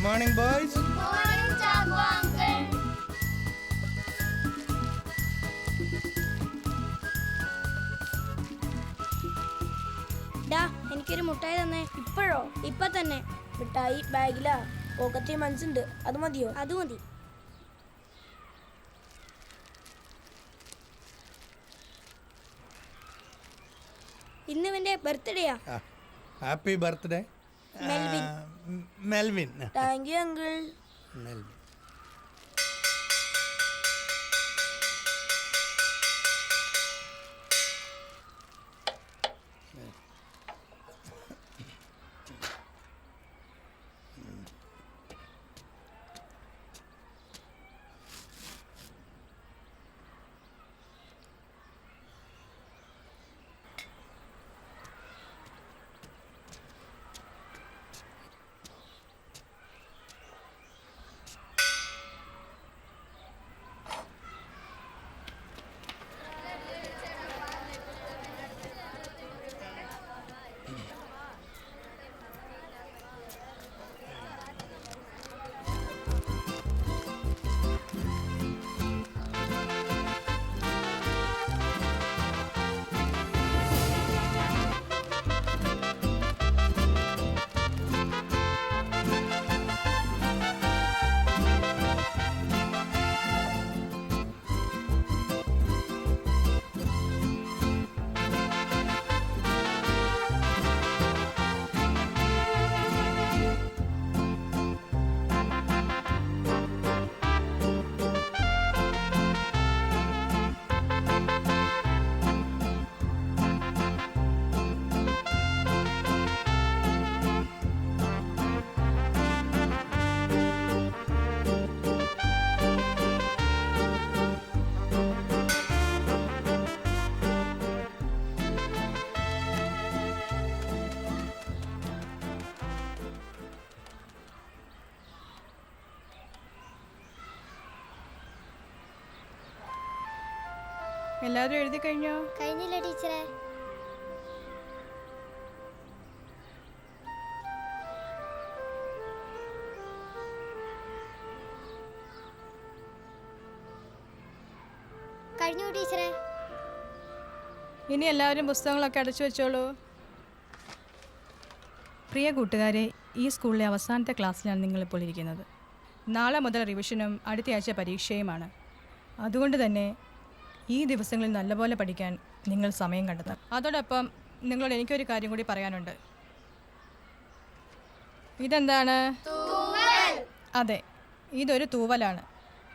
Morning, boys. Good morning, Chago uncle. ഡാ എനിക്കൊരു മുട്ടായി തന്നെ. ഇപ്പോഴോ? ഇപ്പൊ തന്നെ. മിഠായി ബാഗിലാ. പോക്കറ്റിൽ മനസ്സുണ്ട്. അത് മതിയോ? അത് മതി. ഇന്ന് ഇവന്റെ ബർത്ത്ഡേയാ. Happy birthday Melvin. Melvin. Thank you uncle. Melvin. എല്ലാവരും എഴുതി കഴിഞ്ഞോ? കഴിഞ്ഞില്ല ടീച്ചറെ. കഴിഞ്ഞു ടീച്ചറെ. ഇനി എല്ലാവരും പുസ്തകങ്ങളൊക്കെ അടച്ചു വെച്ചോളൂ. പ്രിയ കൂട്ടുകാരെ, ഈ സ്കൂളിലെ അവസാനത്തെ ക്ലാസ്സിലാണ് നിങ്ങളിപ്പോൾ ഇരിക്കുന്നത്. നാളെ മുതൽ റിവിഷനും അടുത്ത ആഴ്ച പരീക്ഷയുമാണ്. അതുകൊണ്ട് തന്നെ ഈ ദിവസങ്ങളിൽ നല്ലപോലെ പഠിക്കാൻ നിങ്ങൾ സമയം കണ്ടെത്തണം. അതോടൊപ്പം നിങ്ങളോട് എനിക്കൊരു കാര്യം കൂടി പറയാനുണ്ട്. ഇതെന്താണ്? അതെ, ഇതൊരു തൂവലാണ്.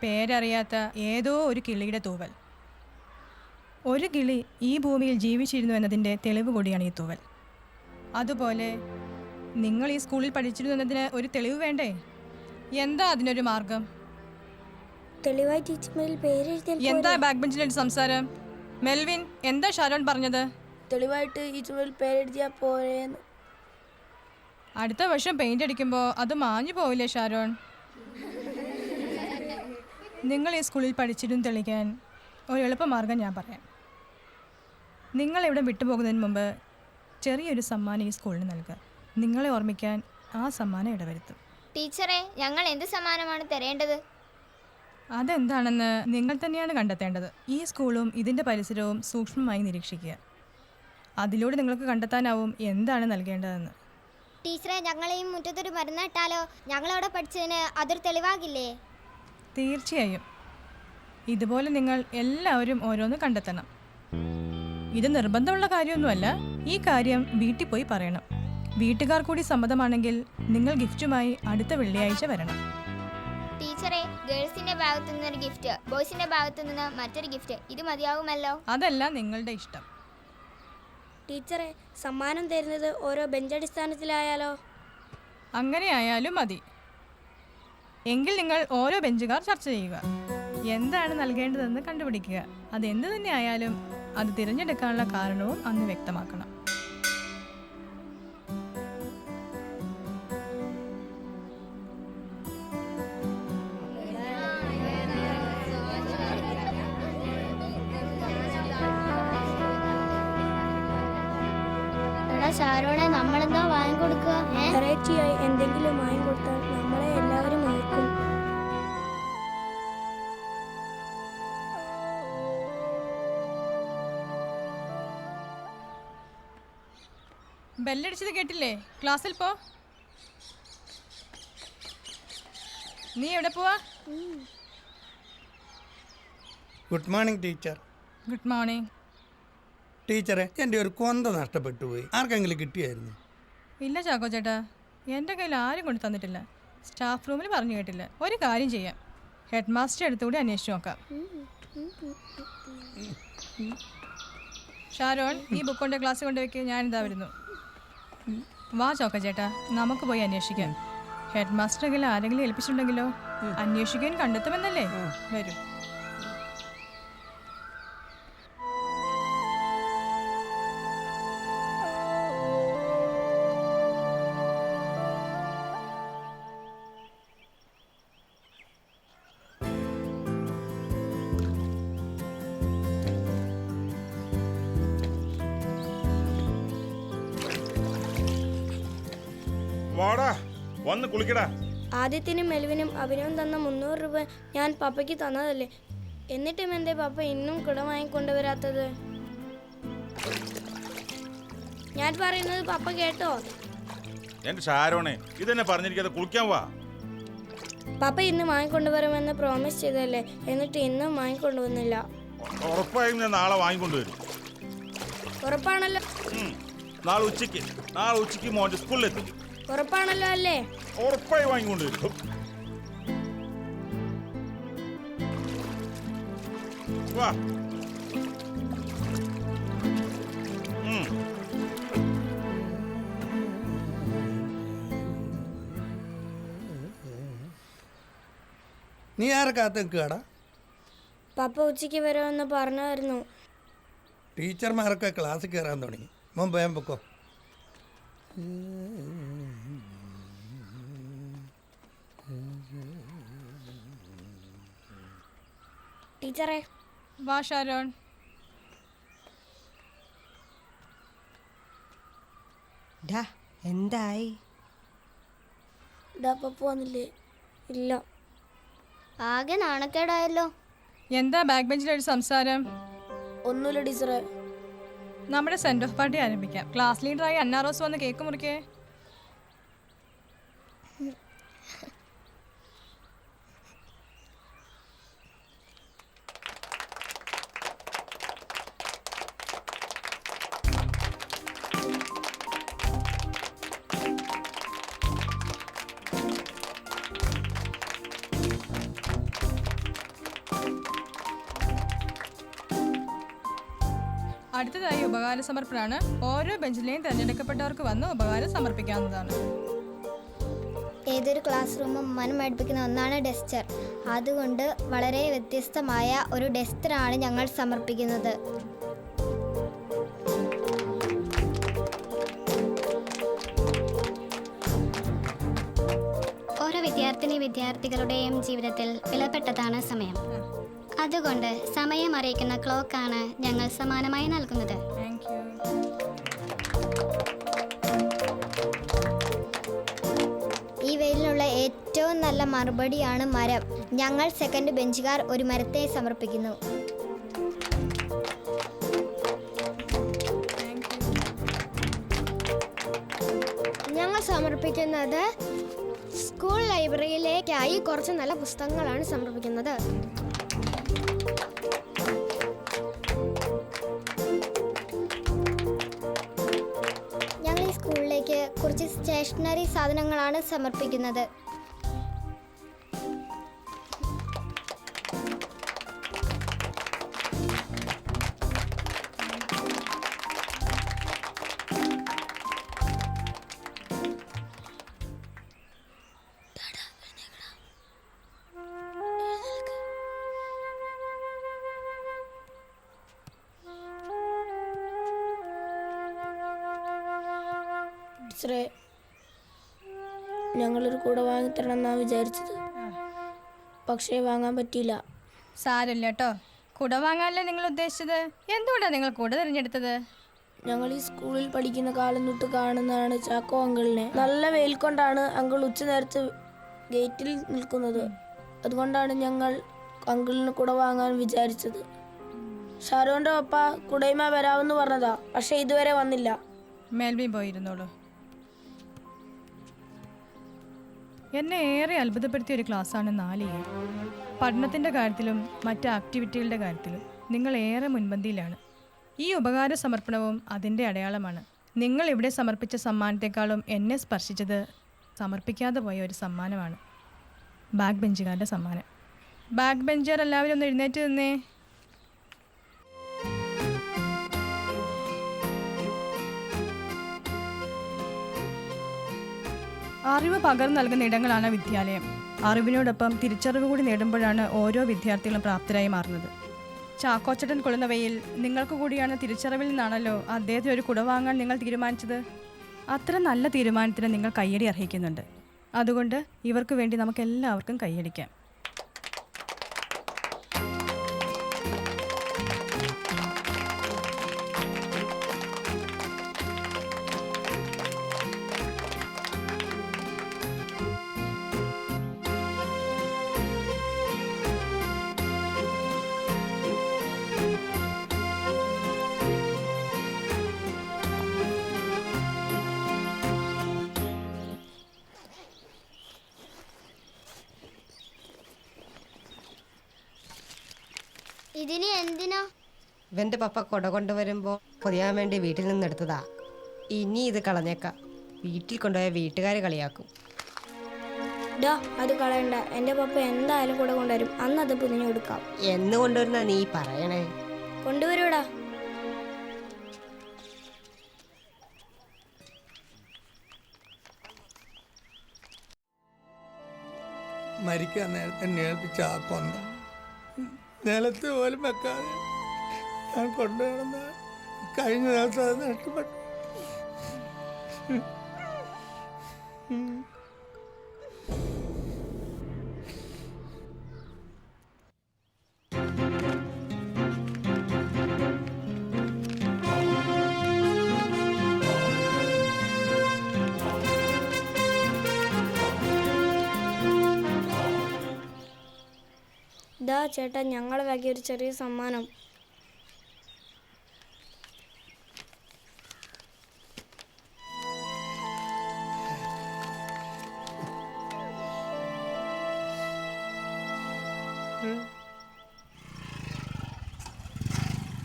പേരറിയാത്ത ഏതോ ഒരു കിളിയുടെ തൂവൽ. ഒരു കിളി ഈ ഭൂമിയിൽ ജീവിച്ചിരുന്നു എന്നതിൻ്റെ തെളിവ് കൂടിയാണ് ഈ തൂവൽ. അതുപോലെ നിങ്ങൾ ഈ സ്കൂളിൽ പഠിച്ചിരുന്നു എന്നതിന് ഒരു തെളിവ് വേണ്ടേ? എന്താ അതിനൊരു മാർഗം? തെളിവായി ടീച്ചറിൽ പേരെഴുതിയാൽ എന്താ ബാക്ക് ബെഞ്ചിലെ സംസാരം? മെൽവിൻ, എന്താ ഷാരോൺ പറഞ്ഞത്? തെളിവായിട്ട് ടീച്ചറിൽ പേരെഴുതിയാൽ പോരെന്ന്. അടുത്ത വർഷം പെയിന്റ് അടിക്കുമ്പോൾ അത് മാഞ്ഞു പോവില്ലേ ഷാരോൺ? നിങ്ങൾ ഈ സ്കൂളിൽ പഠിച്ചിരുന്നു തെളിയിക്കാൻ ഒരു എളുപ്പമാർഗം ഞാൻ പറയാം. നിങ്ങൾ ഇവിടെ വിട്ടുപോകുന്നതിന് മുമ്പ് ചെറിയൊരു സമ്മാനം ഈ സ്കൂളിന് നൽകുക. നിങ്ങളെ ഓർമ്മിക്കാൻ ആ സമ്മാനം ഇടവരുത്തും. ടീച്ചറെ, ഞങ്ങൾ എന്ത് സമ്മാനമാണ് തരേണ്ടത്? അതെന്താണെന്ന് നിങ്ങൾ തന്നെയാണ് കണ്ടെത്തേണ്ടത്. ഈ സ്കൂളും ഇതിൻ്റെ പരിസരവും സൂക്ഷ്മമായി നിരീക്ഷിക്കുക. അതിലൂടെ നിങ്ങൾക്ക് കണ്ടെത്താനാവും എന്താണ് നൽകേണ്ടതെന്ന്. ടീച്ചറെ, ഞങ്ങളെയും മുറ്റത്തൊരു മരം നട്ടാലോ? ഞങ്ങളവിടെ പഠിച്ചതിന് അതൊരു തെളിവാകില്ലേ? തീർച്ചയായും. ഇതുപോലെ നിങ്ങൾ എല്ലാവരും ഓരോന്ന് കണ്ടെത്തണം. ഇത് നിർബന്ധമുള്ള കാര്യമൊന്നുമല്ല. ഈ കാര്യം വീട്ടിൽ പോയി പറയണം. വീട്ടുകാർ കൂടി സമ്മതമാണെങ്കിൽ നിങ്ങൾ ഗിഫ്റ്റുമായി അടുത്ത വെള്ളിയാഴ്ച വരണം. ടീച്ചറെ, ഗേൾസിന്റെ ഭാഗത്തു നിന്നൊരു ഗിഫ്റ്റ്, ബോയ്സിന്റെ ഭാഗത്തു നിന്ന് മറ്റൊരു ഗിഫ്റ്റ്, ഇത് മതിയാവുമല്ലോ? അതല്ല നിങ്ങളുടെ ഇഷ്ടം. ടീച്ചറെ, സമ്മാനം തരുന്നത് ഓരോ ബെഞ്ചടിസ്ഥാനത്തിലായാലോ? അങ്ങനെ ആയാലും മതി. എങ്കിൽ നിങ്ങൾ ഓരോ ബെഞ്ചുകാർ ചർച്ച ചെയ്യുക. എന്താണ് നൽകേണ്ടതെന്ന് കണ്ടുപിടിക്കുക. അതെന്ത് തന്നെ ആയാലും അത് തിരഞ്ഞെടുക്കാനുള്ള കാരണവും അന്ന് വ്യക്തമാക്കണം. ഷാരോണെ, നമ്മളെന്താ വാങ്ങിക്കൊടുക്കുക? വെറൈറ്റിയായി എന്തെങ്കിലും വാങ്ങിക്കൊടുത്താൽ നമ്മളെ എല്ലാവരും ഓർക്കും. ബെല്ലടിച്ചത് കേട്ടില്ലേ? ക്ലാസ്സിൽ പോ. നീ എവിടെ പോവാ? Good morning teacher. Good morning. ടീച്ചറെ, എൻ്റെ ഒരു കൊന്ത നഷ്ടപ്പെട്ടു പോയി. ആർക്കെങ്കിലും കിട്ടിയായിരുന്നു? ഇല്ല ചാക്കോ ചേട്ടാ, എൻ്റെ കയ്യിൽ ആരും കൊണ്ട് തന്നിട്ടില്ല. സ്റ്റാഫ് റൂമിൽ പറഞ്ഞു കേട്ടില്ല. ഒരു കാര്യം ചെയ്യാം, ഹെഡ് മാസ്റ്റർ അടുത്തുകൂടി അന്വേഷിച്ച് നോക്കാം. ഷാരോൺ, ഈ ബുക്ക് കൊണ്ട് ക്ലാസ് കൊണ്ടുവയ്ക്ക്. ഞാനിതാ വരുന്നു. വാ ചോക്ക ചേട്ടാ, നമുക്ക് പോയി അന്വേഷിക്കാം. ഹെഡ് മാസ്റ്റർ ആരെങ്കിലും ഏൽപ്പിച്ചിട്ടുണ്ടെങ്കിലോ? അന്വേഷിക്കാൻ കണ്ടെത്തുമെന്നല്ലേ? വരൂ. വാടാ, വന്ന് കുളിക്കടാ. ആദ്യത്തിനും മെൽവിനും അഭിനവും തന്ന 300 രൂപ ഞാൻ പപ്പയ്ക്ക് തന്നതല്ലേ? എന്നിട്ടും എന്തേ പപ്പ ഇന്നും കുട വാങ്ങിക്കൊണ്ടുവരാത്തത്? ഞാൻ പറയുന്നത് പപ്പ കേട്ടോ? എന്റെ ഷാരോണേ, ഇതെന്നെ പറഞ്ഞിരിക്കാതെ കുളിക്കാൻ വാ. പപ്പ ഇന്ന് വാങ്ങിക്കൊണ്ടുവരുമെന്ന് പ്രോമിസ് ചെയ്തല്ലേ, എന്നിട്ട് ഇന്നും വാങ്ങിക്കൊണ്ടുവന്നില്ല. ഉറപ്പായും ഞാൻ നാളെ വാങ്ങിക്കൊണ്ടുവരും. ഉറപ്പാണല്ലോ? നാളെ ഉച്ചയ്ക്ക് മോന്റെ സ്കൂളിലെത്തും. ഉറപ്പാണല്ലോ അല്ലേ? ഉറപ്പായി വാങ്ങിക്കൊണ്ടുവരും. വാ. നീ ആരെ കാത്ത് നിൽക്കുകയാടാ? പപ്പ ഉച്ചയ്ക്ക് വരുമെന്ന് പറഞ്ഞായിരുന്നു. ടീച്ചർമാരൊക്കെ ക്ലാസ്സിൽ കയറാൻ തുടങ്ങി. മോൻ പോയാൻ പൊക്കോ. ടീച്ചറെ, വാ ഷാരോൺ. എന്തായി? പപ്പ വന്നില്ലേ? ഇല്ല. ആകെ നാണക്കേടായല്ലോ. എന്താ ബാക്ക് ബെഞ്ചിലൊരു സംസാരം? ഒന്നുമില്ല ടീച്ചറെ. നമ്മുടെ സെൻഡ് ഓഫ് പാർട്ടി ആരംഭിക്കാം. ക്ലാസ് ലീഡറായി അന്നാറോസ് വന്ന് കേക്ക് മുറിക്കേ. അടുത്തതായി ഉപകാര സമർപ്പണമാണ്. ഓരോ ബെഞ്ചിലെയും തിരഞ്ഞെടുക്കപ്പെട്ടവർക്ക് വന്ന് ഉപകാരം സമർപ്പിക്കാവുന്നതാണ്. ഏതൊരു ക്ലാസ് റൂമും മനമടുപ്പിക്കുന്ന ഒന്നാണ് ഡസ്റ്റർ. അതുകൊണ്ട് വളരെ വ്യത്യസ്തമായ ഒരു ഡസ്റ്ററാണ് ഞങ്ങൾ സമർപ്പിക്കുന്നത്. ഓരോ വിദ്യാർത്ഥികളുടെയും ജീവിതത്തിൽ വിലപ്പെട്ടതാണ് സമയം. അതുകൊണ്ട് സമയം അറിയിക്കുന്ന ക്ലോക്കാണ് ഞങ്ങൾ സമ്മാനമായി നൽകുന്നത്. ഈ വെയിലിനുള്ള ഏറ്റവും നല്ല മറുപടിയാണ് മരം. ഞങ്ങൾ സെക്കൻഡ് ബെഞ്ചുകാർ ഒരു മരത്തെ സമർപ്പിക്കുന്നു. ഞങ്ങൾ സമർപ്പിക്കുന്നത് സ്കൂൾ ലൈബ്രറിയിലേക്കായി കുറച്ച് നല്ല പുസ്തകങ്ങളാണ് സമർപ്പിക്കുന്നത്. ഞങ്ങൾ ഈ സ്കൂളിലേക്ക് കുറച്ച് സ്റ്റേഷനറി സാധനങ്ങളാണ് സമർപ്പിക്കുന്നത്. ടീച്ചറെ, ഞങ്ങളൊരു കൂട വാങ്ങിത്തരണം എന്നാണ് വിചാരിച്ചത്. പക്ഷേ വാങ്ങാൻ പറ്റിയില്ല. സാരമില്ല കേട്ടോ. കുട വാങ്ങാനല്ലേ നിങ്ങൾ ഉദ്ദേശിച്ചത്? എന്തുകൊണ്ടാണ് നിങ്ങൾ കുട തിരഞ്ഞെടുത്തത്? ഞങ്ങൾ ഈ സ്കൂളിൽ പഠിക്കുന്ന കാലം തൊട്ട് കാണുന്നതാണ് ചാക്കോ അങ്കിളിനെ. നല്ല വെയിൽ കൊണ്ടാണ് അങ്കിൾ ഉച്ചനേരത്ത് ഗേറ്റിൽ നിൽക്കുന്നത്. അതുകൊണ്ടാണ് ഞങ്ങൾ അങ്കിളിന് കുട വാങ്ങാൻ വിചാരിച്ചത്. ഷാരോന്റെ പപ്പ കുടയുമ വരാമെന്ന് പറഞ്ഞതാ, പക്ഷെ ഇതുവരെ വന്നില്ല. മേൽവി പോയിരുന്നോളൂ. എന്നെ ഏറെ അത്ഭുതപ്പെടുത്തിയ ഒരു ക്ലാസ്സാണ് 4A. പഠനത്തിൻ്റെ കാര്യത്തിലും മറ്റ് ആക്ടിവിറ്റികളുടെ കാര്യത്തിലും നിങ്ങൾ ഏറെ മുൻപന്തിയിലാണ്. ഈ ഉപകാര സമർപ്പണവും അതിൻ്റെ അടയാളമാണ്. നിങ്ങൾ ഇവിടെ സമർപ്പിച്ച സമ്മാനത്തെക്കാളും എന്നെ സ്പർശിച്ചത് സമർപ്പിക്കാതെ പോയ ഒരു സമ്മാനമാണ്. ബാക്ക് ബെഞ്ചുകാരുടെ സമ്മാനം. ബാക്ക് ബെഞ്ചുകാർ എല്ലാവരും ഒന്ന് എഴുന്നേറ്റ് നിന്നേ. അറിവ് പകർന്നു നൽകുന്ന ഇടങ്ങളാണ് വിദ്യാലയം. അറിവിനോടൊപ്പം തിരിച്ചറിവ് കൂടി നേടുമ്പോഴാണ് ഓരോ വിദ്യാർത്ഥികളും പ്രാപ്തരായി മാറുന്നത്. ചാക്കോച്ചട്ടൻ കൊള്ളുന്ന വെയിൽ നിങ്ങൾക്ക് കൂടിയാണ് തിരിച്ചറിവിൽ നിന്നാണല്ലോ അദ്ദേഹത്തിന് ഒരു കുട വാങ്ങാൻ നിങ്ങൾ തീരുമാനിച്ചത്. അത്ര നല്ല തീരുമാനത്തിന് നിങ്ങൾ കയ്യടി അർഹിക്കുന്നുണ്ട്. അതുകൊണ്ട് ഇവർക്ക് വേണ്ടി നമുക്ക് എല്ലാവർക്കും കയ്യടിക്കാം. ഇതിന് എന്തിനാ? ഇവൻ്റെ പപ്പ കുട കൊണ്ടുവരുമ്പോൾ പൊതിയാൻ വേണ്ടി വീട്ടിൽ നിന്നെടുത്തതാ. ഇനി ഇത് കളഞ്ഞേക്കാം. വീട്ടിൽ കൊണ്ടുപോയ വീട്ടുകാർ കളിയാക്കും. അത് കളയണ്ട. എൻ്റെ പപ്പ എന്തായാലും കൂടെ കൊണ്ടുവരും. അന്ന് അത് പൊതിഞ്ഞു കൊടുക്കാം. എന്ന് കൊണ്ടുവരുന്ന നീ പറയണേ? കൊണ്ടുവരൂടാ. മരിക്കാൻ നേരത്തെ എന്നെ ഏൽപ്പിച്ച ആ കൊന്ത നിലത്ത് പോലും വെക്കാതെ ഞാൻ കൊണ്ടുവരുന്ന കഴിഞ്ഞ ദിവസം അത് നഷ്ടപ്പെട്ടു. ഇതാ ചേട്ടാ ഞങ്ങളെ വക ഒരു ചെറിയ സമ്മാനം.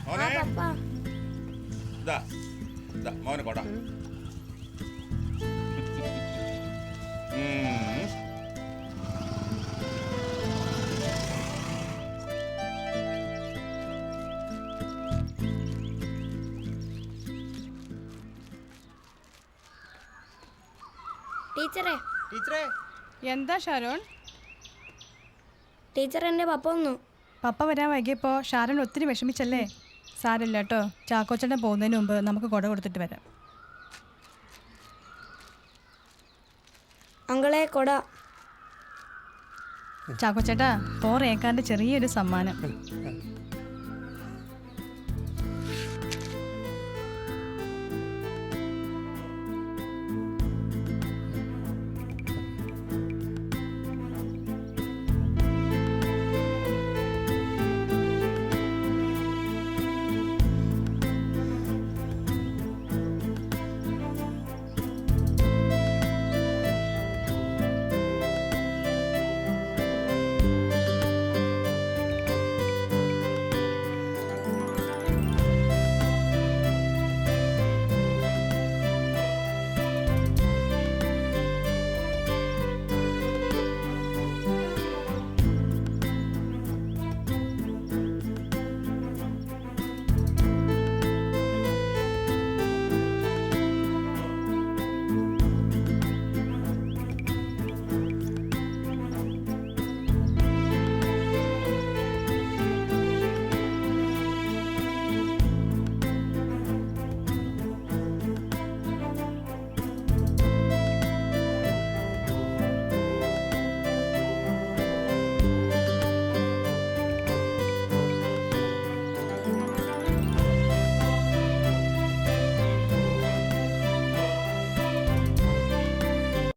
മോനെ പപ്പാ ഇതാ ഇതാ മോനെ കൊടാ. ടീച്ചറെ എന്താ ഷാരോൺ? ടീച്ചർ എൻ്റെ പപ്പ വന്നു. പപ്പ വരാൻ വൈകിയപ്പോൾ ഷാരോൺ ഒത്തിരി വിഷമിച്ചല്ലേ? സാരമില്ല കേട്ടോ, ചാക്കോച്ചേട്ടൻ പോകുന്നതിന് മുമ്പ് നമുക്ക് കുട കൊടുത്തിട്ട് വരാം. അങ്കളെ കൊട. ചാക്കോച്ചേട്ടാ, 4 ഏക്കാറിൻ്റെ ചെറിയൊരു സമ്മാനം.